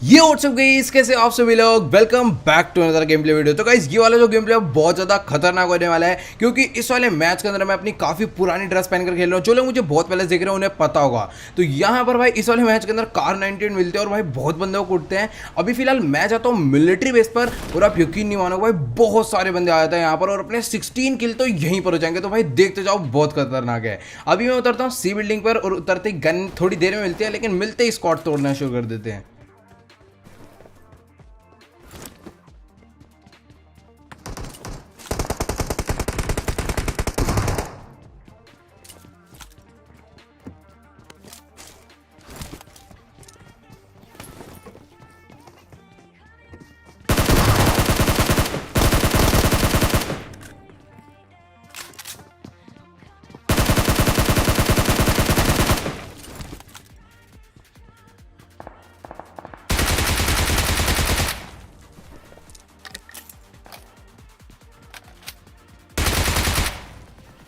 ये WhatsApp guys, कैसे आप सभी लोग। Welcome back to another game play video. तो गाइस ये वाला जो गेम प्ले बहुत ज्यादा खतरनाक होने वाला है, क्योंकि इस वाले मैच के अंदर मैं अपनी काफी पुरानी ड्रेस पहनकर खेल रहा हूँ। जो लोग मुझे बहुत पहले देख रहे हैं उन्हें पता होगा। तो यहाँ पर भाई इस वाले मैच के अंदर कार 98 मिलते हैं और भाई बहुत बंदे को उठते हैं। अभी फिलहाल मैं जाता हूँ मिलिट्री बेस पर और आप यकीन नहीं मानोगे भाई बहुत सारे बंदे आ जाते हैं यहाँ पर और अपने 16 किल तो यहीं पर हो जाएंगे। तो भाई देखते जाओ, बहुत खतरनाक है। अभी मैं उतरता हूँ सी बिल्डिंग पर और उतरते गन थोड़ी देर में मिलती है, लेकिन मिलते ही स्क्वाड तोड़ना शुरू कर देते हैं।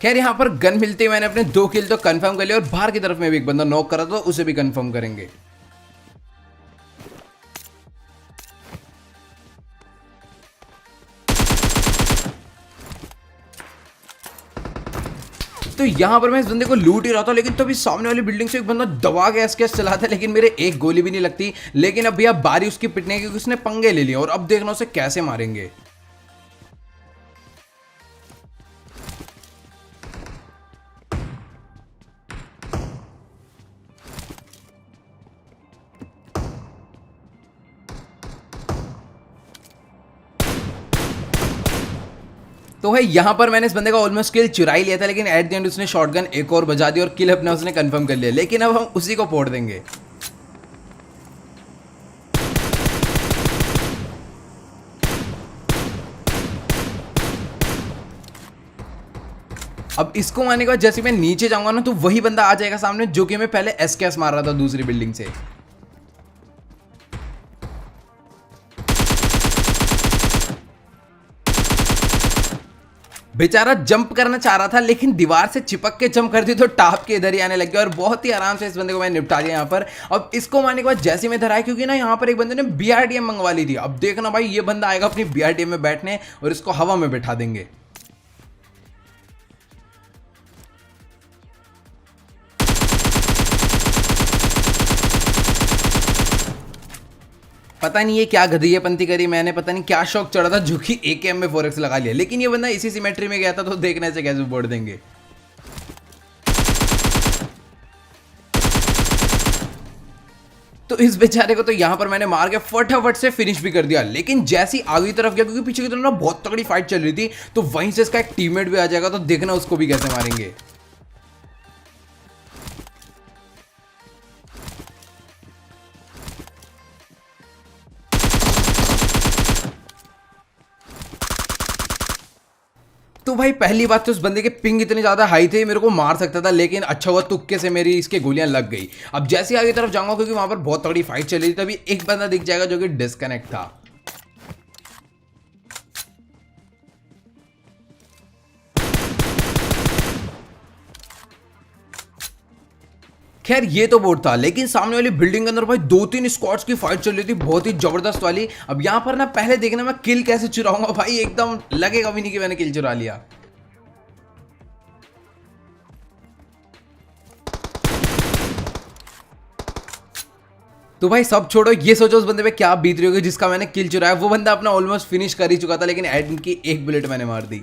खैर यहाँ पर गन मिलते ही मैंने अपने 2 किल तो कंफर्म कर लिए और बाहर की तरफ में भी एक बंदा नॉक करा, तो उसे भी कंफर्म करेंगे। तो यहाँ पर मैं इस बंदे को लूट ही रहा था, लेकिन तभी सामने वाली बिल्डिंग से एक बंदा दबा के एसकेएस चलाता है, लेकिन मेरे एक गोली भी नहीं लगती। लेकिन अब भैया बारी उसकी पिटने की, क्योंकि उसने पंगे ले लिए और अब देखना उसे कैसे मारेंगे। तो भाई यहाँ पर मैंने इस बंदे का ऑलमोस्ट किल चुरा ही लिया था, लेकिन एट द एंड उसने शॉटगन एक और बजा दी और किल अपना उसने कंफर्म कर लिया। लेकिन अब हम उसी को फोड़ देंगे। अब इसको मारने के बाद जैसे मैं नीचे जाऊंगा ना, तो वही बंदा आ जाएगा सामने जो कि मैं पहले एसकेएस मार रहा था दूसरी बिल्डिंग से। बेचारा जंप करना चाह रहा था, लेकिन दीवार से चिपक के जंप कर दी तो टाप के इधर ही आने लग गया और बहुत ही आराम से इस बंदे को मैंने निपटा दिया यहाँ पर। अब इसको मारने के बाद जैसे मैं इधर आया, क्योंकि ना यहाँ पर एक बंदे ने बीआरडीएम मंगवा ली थी। अब देखना भाई ये बंदा आएगा अपनी बीआरडीएम में बैठने और इसको हवा में बैठा देंगे। पता नहीं ये क्या गधैयापंती करी मैंने, पता नहीं क्या शौक चढ़ा था जो कि एकेएम में 4x लगा लिया। लेकिन ये बंदा इसी सिमेट्री में गया था, तो देखने से कैसे बोल देंगे। तो इस बेचारे को तो यहां पर मैंने मार के फटाफट से फिनिश भी कर दिया। लेकिन जैसी आगे तरफ गया, क्योंकि पीछे की तरफ ना बहुत तगड़ी फाइट चल रही थी, तो वहीं से इसका एक टीममेट भी आ जाएगा, तो देखना उसको भी कैसे मारेंगे। तो भाई पहली बात तो उस बंदे के पिंग इतने ज्यादा हाई थे, मेरे को मार सकता था, लेकिन अच्छा हुआ तुक्के से मेरी इसके गोलियां लग गई। अब जैसे आगे तरफ जाऊंगा, क्योंकि वहां पर बहुत तगड़ी फाइट चल रही थी, तभी एक बंदा दिख जाएगा जो कि डिस्कनेक्ट था। खैर ये तो बोट था, लेकिन सामने वाली बिल्डिंग के अंदर भाई 2-3 स्क्वाड्स की फाइट चल रही थी, बहुत ही जबरदस्त वाली। अब यहां पर ना पहले देखना मैं किल कैसे चुराऊंगा भाई, एकदम लगेगा भी नहीं कि मैंने किल चुरा लिया। तो भाई सब छोड़ो, ये सोचो उस बंदे पे क्या बीत रही होगी जिसका मैंने किल चुराया। वो बंदा अपना ऑलमोस्ट फिनिश कर ही चुका था, लेकिन एड की एक बुलेट मैंने मार दी।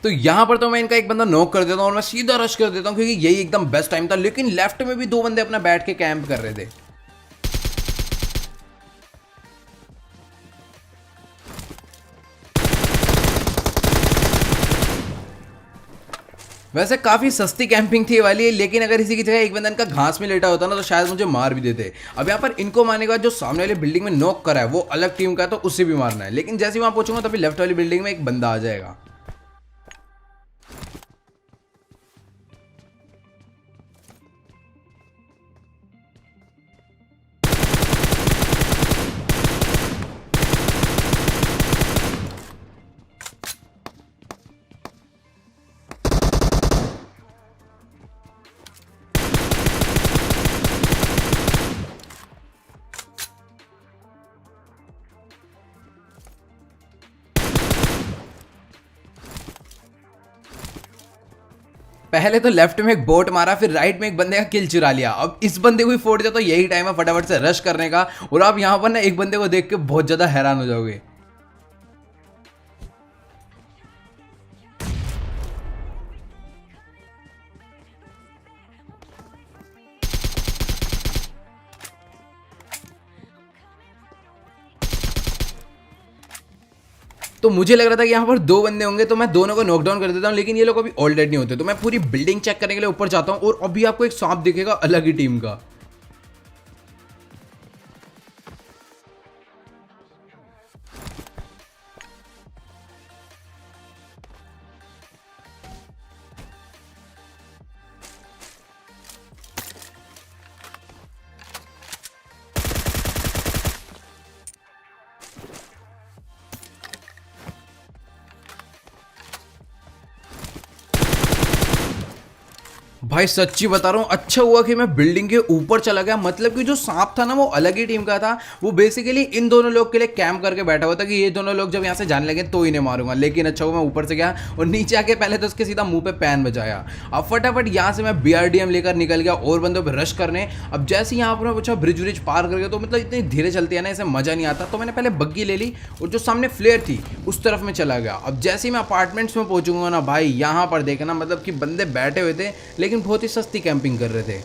तो यहां पर तो मैं इनका एक बंदा नॉक कर देता हूं और मैं सीधा रश कर देता हूं, क्योंकि यही एकदम बेस्ट टाइम था। लेकिन लेफ्ट में भी 2 बंदे अपना बैठ के कैंप कर रहे थे। वैसे काफी सस्ती कैंपिंग थी ये वाली, लेकिन अगर इसी की जगह एक बंदा इनका घास में लेटा होता ना, तो शायद मुझे मार भी देते। अब यहाँ पर इनको मारने के बाद जो सामने वाली बिल्डिंग में नॉक करा है वो अलग टीम का है, तो उससे भी मारना है। लेकिन जैसे ही वहां पहुंचूंगा तभी लेफ्ट वाली बिल्डिंग में एक बंदा आ जाएगा। पहले तो लेफ्ट में एक बोट मारा, फिर राइट में एक बंदे का किल चुरा लिया। अब इस बंदे को ही फोड़ दिया तो यही टाइम है फटाफट से रश करने का। और आप यहाँ पर ना एक बंदे को देख के बहुत ज्यादा हैरान हो जाओगे। तो मुझे लग रहा था कि यहाँ पर दो बंदे होंगे तो मैं दोनों को नॉकडाउन कर देता हूँ, लेकिन ये लोग अभी ऑलरेडी नहीं होते। तो मैं पूरी बिल्डिंग चेक करने के लिए ऊपर जाता हूँ और अभी आपको एक सांप दिखेगा अलग ही टीम का। भाई सच्ची बता रहा हूँ, अच्छा हुआ कि मैं बिल्डिंग के ऊपर चला गया। मतलब कि जो सांप था ना वो अलग ही टीम का था। वो बेसिकली इन दोनों लोग के लिए कैंप करके बैठा हुआ था कि ये दोनों लोग जब यहाँ से जाने लगे तो इन्हें मारूंगा। लेकिन अच्छा हुआ मैं ऊपर से गया और नीचे आके पहले तो उसके सीधा मुंह पे पैन बजाया। अब फटाफट यहाँ से मैं BRDM लेकर निकल गया और बंदों पर रश करने। अब जैसे यहाँ पर मैं पूछा ब्रिज व्रिज पार कर गया, तो मतलब इतनी धीरे चलती है ना, इसे मजा नहीं आता। तो मैंने पहले बग्गी ले ली और जो सामने फ्लेयर थी उस तरफ में चला गया। अब जैसे ही मैं अपार्टमेंट्स में पहुंचूंगा ना भाई, यहाँ पर देखना मतलब कि बंदे बैठे हुए थे लेकिन बहुत ही सस्ती कैंपिंग कर रहे थे।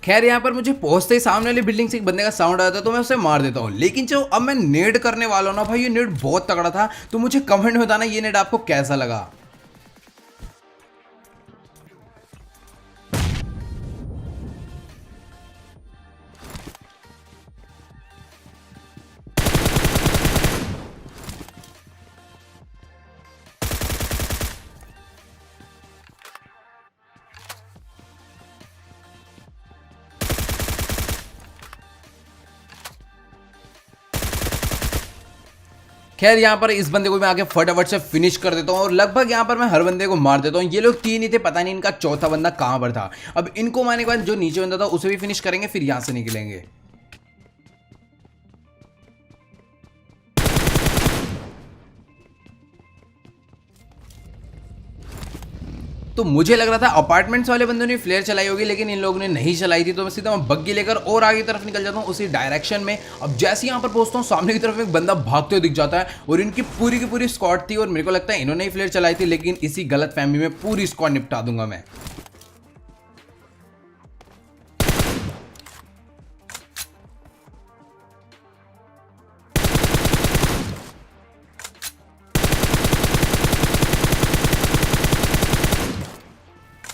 खैर यहाँ पर मुझे पहुंचते ही सामने वाली बिल्डिंग से एक बंदे का साउंड आया था तो मैं उसे मार देता हूँ। लेकिन जो अब मैं नेड करने वाला हूँ ना भाई, ये नेड बहुत तगड़ा था। तो मुझे कमेंट में बताना ये नेड आपको कैसा लगा। खैर यहाँ पर इस बंदे को मैं आगे फटाफट से फिनिश कर देता हूँ और लगभग यहाँ पर मैं हर बंदे को मार देता हूँ। ये लोग 3 ही थे, पता नहीं इनका चौथा बंदा कहाँ पर था। अब इनको मारने के बाद जो नीचे बंदा था उसे भी फिनिश करेंगे, फिर यहाँ से निकलेंगे। तो मुझे लग रहा था अपार्टमेंट्स वाले बंदों ने फ्लेयर चलाई होगी, लेकिन इन लोगों ने नहीं चलाई थी। तो मैं सीधा बग्गी लेकर और आगे की तरफ निकल जाता हूँ उसी डायरेक्शन में। अब जैसे यहाँ पर पहुंचता हूँ सामने की तरफ एक बंदा भागते हुए दिख जाता है और इनकी पूरी की पूरी स्क्वाड थी और मेरे को लगता है इन्होंने ही फ्लेयर चलाई थी। लेकिन इसी गलत फहमी में पूरी स्क्वाड निपटा दूंगा मैं।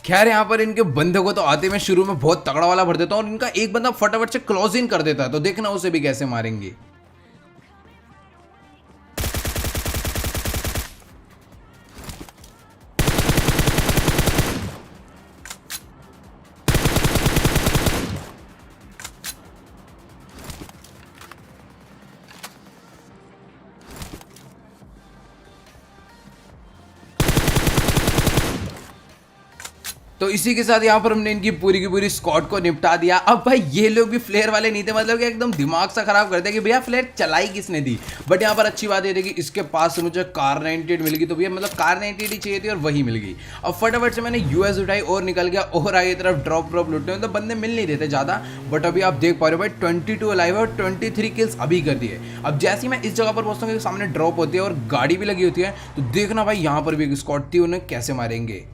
खैर यहाँ पर इनके बंदे को तो आते मैं शुरू में बहुत तगड़ा वाला भर देता हूँ और इनका एक बंदा फटाफट से क्लोज इन कर देता है। तो देखना उसे भी कैसे मारेंगे। तो इसी के साथ यहाँ पर हमने इनकी पूरी की पूरी स्क्वाड को निपटा दिया। अब भाई ये लोग भी फ्लेयर वाले नहीं थे, मतलब कि एकदम दिमाग सा खराब कर दिया कि भैया फ्लेयर चलाई किसने दी। बट यहाँ पर अच्छी बात ये थी कि इसके पास से मुझे कार 98 मिल गई। तो भैया मतलब कार 98 ही चाहिए थी और वही मिल गई। अब फटाफट से मैंने यूएस उठाई और निकल गया और आगे तरफ ड्रॉप लूटने में। तो बंदे मिल नहीं रहे थे ज़्यादा, बट अभी आप देख पा रहे हो भाई 22 अलाइव है और 23 किल्स अभी कर दिए। अब जैसे ही मैं इस जगह पर पहुंचता हूँ सामने ड्रॉप होती है और गाड़ी भी लगी होती है। तो देखना भाई यहाँ पर भी एक स्क्वाड थी, उन्हें कैसे मारेंगे।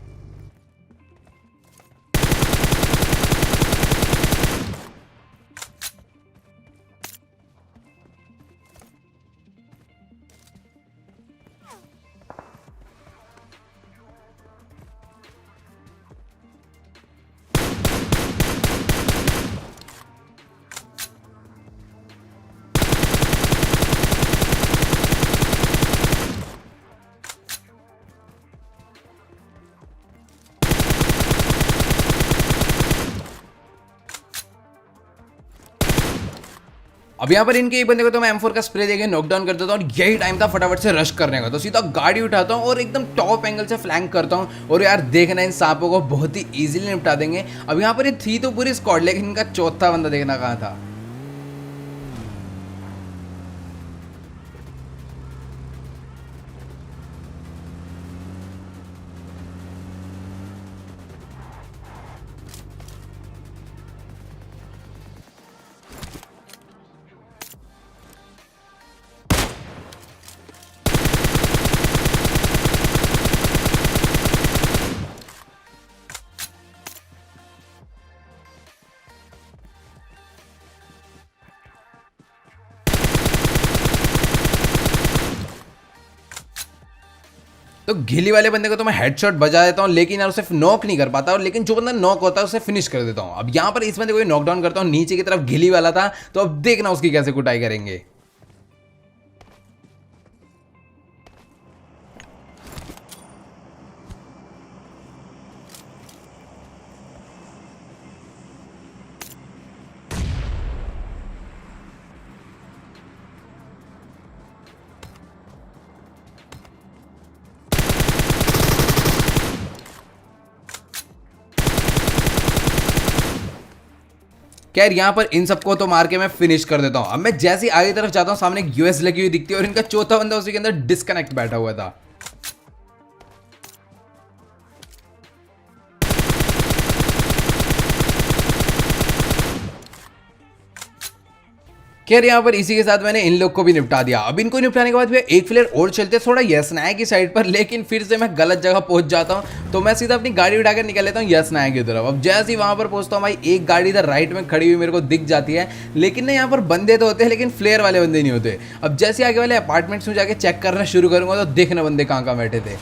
अब यहाँ पर इनके एक बंदे को तो मैं M4 का स्प्रे देके नॉकडाउन कर देता हूँ और यही टाइम था फटाफट से रश करने का। तो सीधा गाड़ी उठाता हूँ और एकदम टॉप एंगल से फ्लैंक करता हूँ और यार देखना इन सांपों को बहुत ही इजीली निपटा देंगे। अब यहाँ पर ये थी तो पूरी स्क्वाड, लेकिन इनका चौथा बंदा देखना कहाँ था। तो घिली वाले बंदे को तो मैं हेडशॉट बजा देता हूँ, लेकिन यार उसे नॉक नहीं कर पाता, और लेकिन जो बंदा नॉक होता है उसे फिनिश कर देता हूँ। अब यहाँ पर इस बंदे को नॉकडाउन करता हूँ, नीचे की तरफ घिली वाला था, तो अब देखना उसकी कैसे कुटाई करेंगे। खैर यहाँ पर इन सबको तो मार के मैं फिनिश कर देता हूँ। अब मैं जैसे ही आगे तरफ जाता हूँ, सामने एक यूएस लगी हुई दिखती है और इनका चौथा बंदा उसी के अंदर डिस्कनेक्ट बैठा हुआ था। खैर यहाँ पर इसी के साथ मैंने इन लोग को भी निपटा दिया। अब इनको निपटाने के बाद भी एक प्लेयर और चलते थोड़ा यस नायक की साइड पर, लेकिन फिर से मैं गलत जगह पहुंच जाता हूं, तो मैं सीधा अपनी गाड़ी उठाकर निकल लेता हूं यस नायक की तरफ। अब जैसे ही वहां पर पहुंचता हूं भाई, एक गाड़ी इधर राइट में खड़ी हुई मेरे को दिख जाती है, लेकिन ना यहाँ पर बंदे तो होते हैं लेकिन फ्लेयर वाले बंदे नहीं होते। अब जैसे आगे वाले अपार्टमेंट्स में जाके चेक करना शुरू करूंगा तो देखना बंदे कहाँ कहाँ बैठे थे।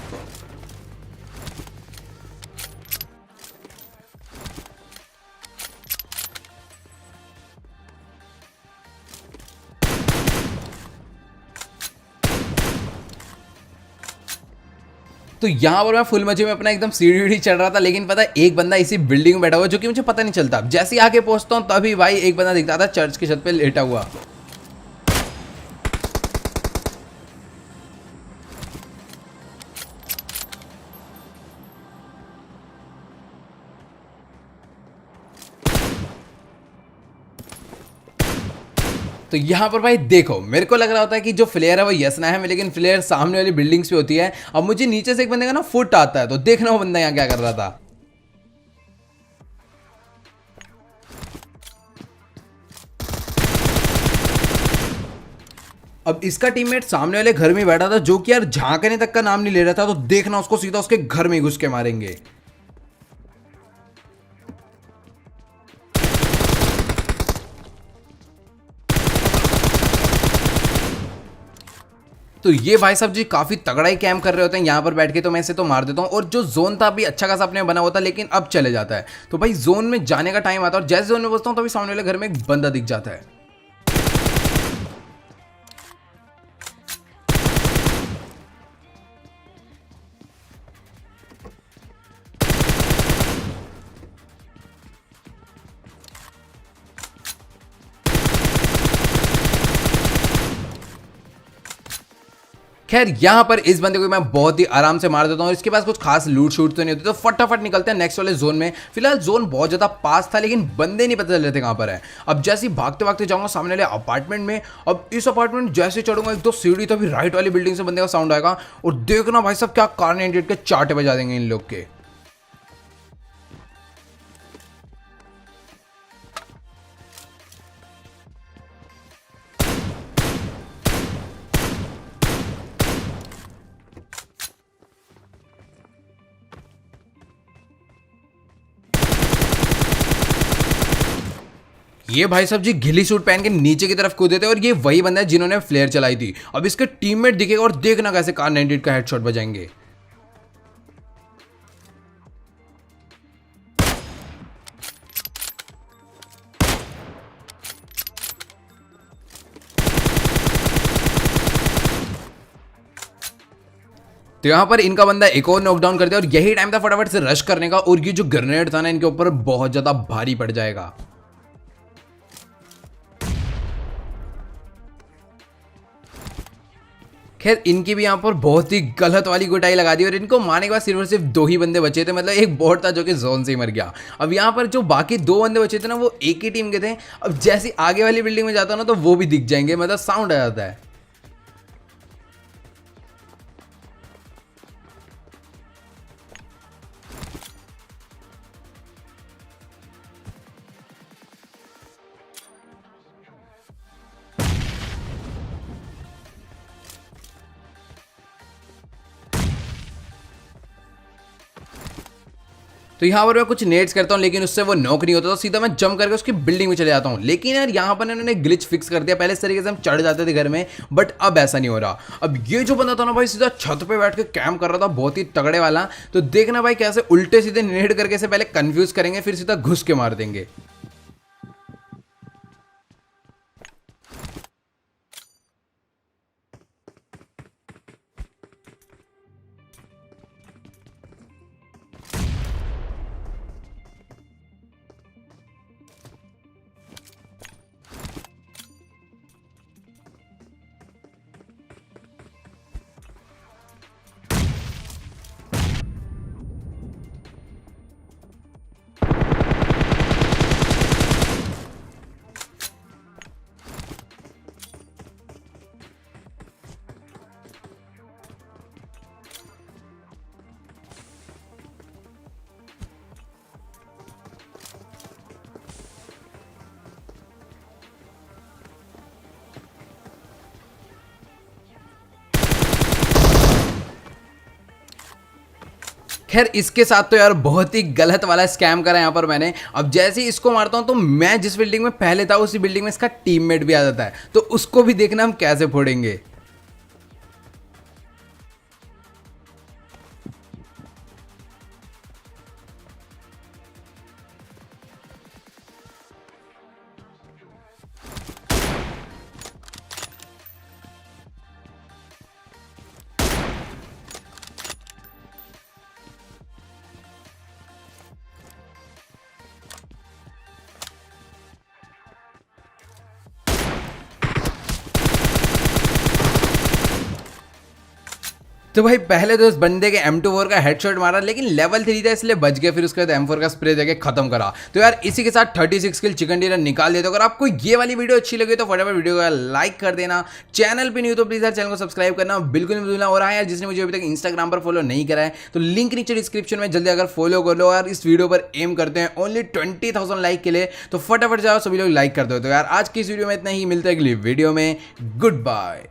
तो यहाँ पर मैं फुल मजे में अपना एकदम सीढ़ी चढ़ रहा था, लेकिन पता है एक बंदा इसी बिल्डिंग में बैठा हुआ जो कि मुझे पता नहीं चलता। जैसे ही आके पहुंचता हूँ तभी भाई एक बंदा दिखता था चर्च की छत पे लेटा हुआ। तो यहाँ पर भाई देखो, मेरे को लग रहा होता है कि जो फ्लेयर है वो यसना है, लेकिन फ्लेयर सामने वाली बिल्डिंग्स पे होती है। अब मुझे नीचे से एक बंदे का ना फुट आता है, तो देखना वो बंदा यहाँ क्या कर रहा था। अब इसका टीममेट सामने वाले घर में बैठा था, जो कि यार झांकने तक का नाम नहीं ले रहा था, तो देखना उसको सीधा उसके घर में घुस के मारेंगे। तो ये भाई साहब जी काफी तगड़ा ही कैम्प कर रहे होते हैं यहाँ पर बैठ के, तो मैं इसे तो मार देता हूँ। और जो जोन था अभी अच्छा खासा अपने बना हुआ था, लेकिन अब चले जाता है। तो भाई जोन में जाने का टाइम आता है और जैसे जोन में पहुंचता हूँ तभी सामने वाले घर में एक बंदा दिख जाता है। खैर यहाँ पर इस बंदे को मैं बहुत ही आराम से मार देता हूँ, इसके पास कुछ खास लूट शूट तो नहीं होती, तो फटाफट निकलते हैं नेक्स्ट वाले जोन में। फिलहाल जोन बहुत ज्यादा पास था, लेकिन बंदे नहीं पता चल रहे थे कहाँ पर है। अब जैसे ही भागते भागते जाऊंगा सामने वाले अपार्टमेंट में। अब इस अपार्टमेंट जैसे चढ़ूंगा एक दो सीढ़ी, तो अभी राइट वाली बिल्डिंग से बंदे का साउंड आएगा और देखना भाई साहब क्या कार 98 के चाटे बजा देंगे इन लोग के। ये भाई साहब जी घिली सूट पहन के नीचे की तरफ कूदे थे, और ये वही बंदा है जिन्होंने फ्लेयर चलाई थी। अब इसके टीममेट दिखेगा और देखना कैसे कार 98 का हेडशॉट बजाएंगे। तो यहाँ पर इनका बंदा एक और नॉकडाउन कर दिया, और यही टाइम था फटाफट से रश करने का, और ये जो ग्रेनेड था ना इनके ऊपर बहुत ज्यादा भारी पड़ जाएगा। खैर इनकी भी यहाँ पर बहुत ही गलत वाली कुटाई लगा दी और इनको मारने के बाद सिर्फ और सिर्फ 2 ही बंदे बचे थे, मतलब एक बॉट था जो कि जोन से ही मर गया। अब यहाँ पर जो बाकी 2 बंदे बचे थे ना वो एक ही टीम के थे। अब जैसे आगे वाली बिल्डिंग में जाता हूँ ना तो वो भी दिख जाएंगे, मतलब साउंड आ जाता है। तो यहाँ पर मैं कुछ नेट्स करता हूँ लेकिन उससे वो नॉक नहीं होता, तो सीधा मैं जंप करके उसकी बिल्डिंग में चले जाता हूँ। लेकिन यार यहाँ पर इन्होंने ग्लिच फिक्स कर दिया। पहले इस तरीके से हम चढ़ जाते थे घर में, बट अब ऐसा नहीं हो रहा। अब ये जो बंदा था ना भाई सीधा छत पे बैठ के कैम्प कर रहा था, बहुत ही तगड़े वाला। तो देखना भाई कैसे उल्टे सीधे नेट करके से पहले कंफ्यूज करेंगे, फिर सीधा घुस के मार देंगे। खैर इसके साथ तो यार बहुत ही गलत वाला स्कैम करा यहाँ पर मैंने। अब जैसे ही इसको मारता हूँ तो मैं जिस बिल्डिंग में पहले था उसी बिल्डिंग में इसका टीममेट भी आ जाता है, तो उसको भी देखना हम कैसे फोड़ेंगे। तो भाई पहले तो इस बंदे के M24 का हेडशॉट मारा, लेकिन लेवल 3 था इसलिए बच गया। फिर उसके बाद M4 का स्प्रे देके खत्म करा। तो यार इसी के साथ 36 किल चिकन डिनर निकाल देते। अगर आपको ये वाली वीडियो अच्छी लगी तो फटाफट वीडियो को लाइक कर देना। चैनल पे नहीं हो तो प्लीज यार चैनल को सब्सक्राइब करना बिल्कुल नहीं भूलना। और हाँ यार जिसने मुझे अभी तक इंस्टाग्राम पर फॉलो नहीं करा है तो लिंक नीचे डिस्क्रिप्शन में जल्दी अगर फॉलो कर लो। यार इस वीडियो पर एम करते हैं ओनली 20,000 लाइक के लिए, तो फटाफट जाओ सभी लोग लाइक कर दो। तो यार आज की इस वीडियो में इतना ही, मिलता है अगली वीडियो में। Good bye.